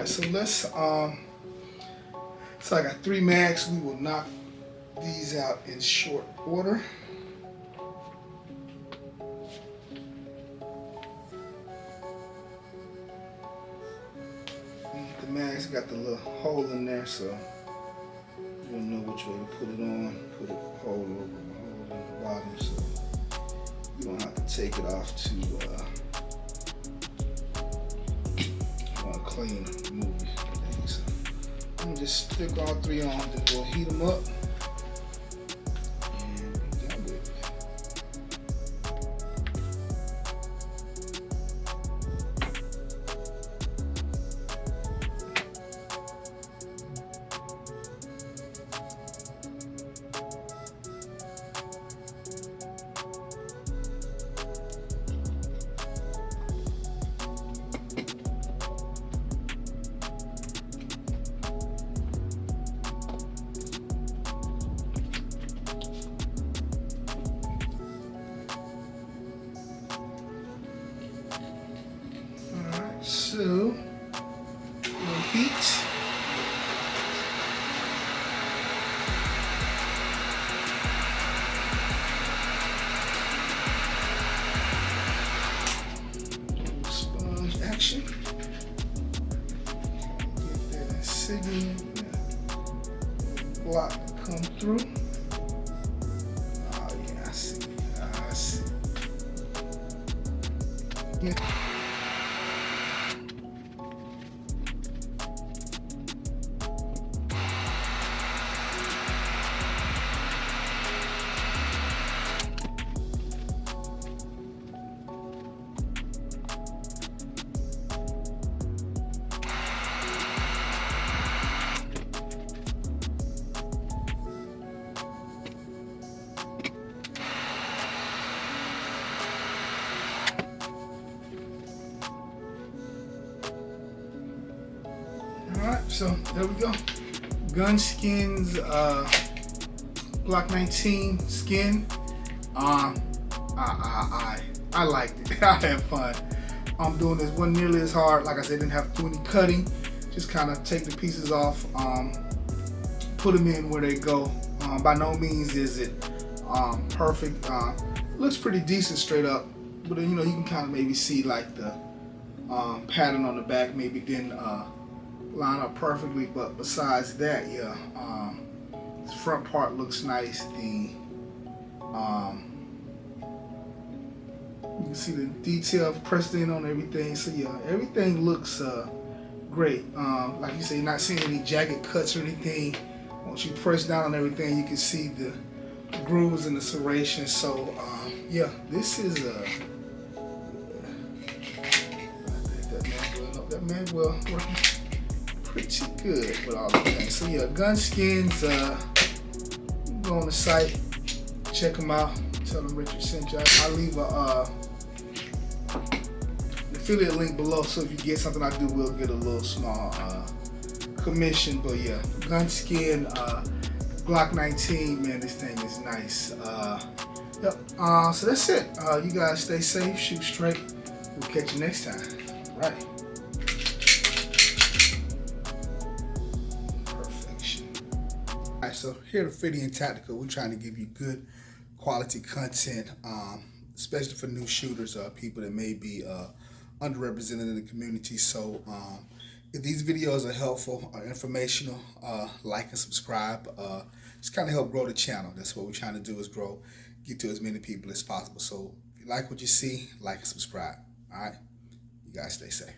so let's so I got 3 mags. We will knock these out in short order. The mags got the little hole in there, so you don't know which way to put it on. Put a hole over the hole in the bottom, so you don't have to take it off to clean movie thing. So I'm gonna just stick all 3 on, then we'll heat them up and be done with it. So, we'll heat. Sponge action. Get that insignia block to come through. Oh yeah, I see. I see. Yeah. Alright, so there we go. Gunskins Glock 19 skin. I liked it. I had fun. I'm doing this wasn't nearly as hard. Like I said, didn't have to do any cutting. Just kind of take the pieces off, put them in where they go. By no means is it perfect. Looks pretty decent straight up, but you know, you can kind of maybe see like the pattern on the back maybe didn't line up perfectly, but besides that, yeah, the front part looks nice. The you can see the detail pressed in on everything, so yeah, everything looks great. Like you say, you're not seeing any jagged cuts or anything. Once you press down on everything, you can see the grooves and the serrations. So yeah, this is that manual working pretty good with all the things. So yeah, Gunskins, go on the site, check them out, tell them Richard sent you. I'll leave an affiliate link below, so if you get something I do, we'll get a little small commission. But yeah, Gunskin, Glock 19, man, this thing is nice. Yep. So that's it. You guys stay safe, shoot straight. We'll catch you next time. All right. Alright, so here at Fitty and Tactical, we're trying to give you good quality content, especially for new shooters, people that may be underrepresented in the community. So if these videos are helpful or informational, like and subscribe. Just kind of help grow the channel. That's what we're trying to do, is grow, get to as many people as possible. So if you like what you see, like and subscribe. All right, you guys stay safe.